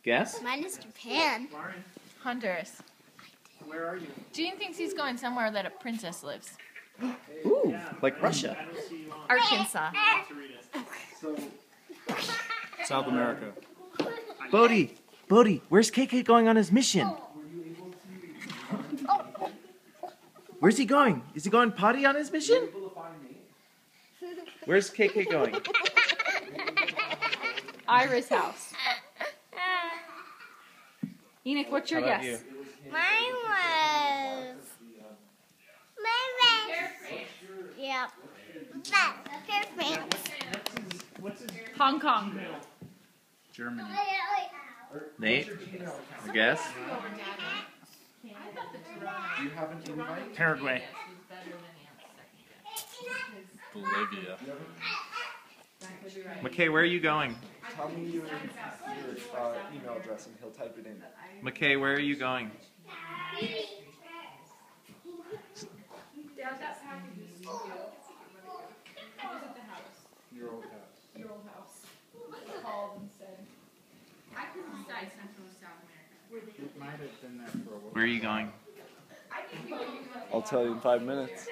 Guess? Mine is Japan. Honduras. Where are you? Gene thinks he's going somewhere that a princess lives. Ooh, like Russia. Arkansas. South America. Bodhi, where's KK going on his mission? Where's he going? Is he going potty on his mission? Where's KK going? Ira's house. Enoch, what's your How about guess? Mine was. Yep. France. Hong Kong. Germany. Nate? A guess? Paraguay. Bolivia. McKay, where are you going? Tell me your email address and he'll type it in. McKay, where are you going? Your old house. Your old house. Called and said. I couldn't decide Central or South America. It might have been there for a while. Where are you going? I'll tell you in 5 minutes.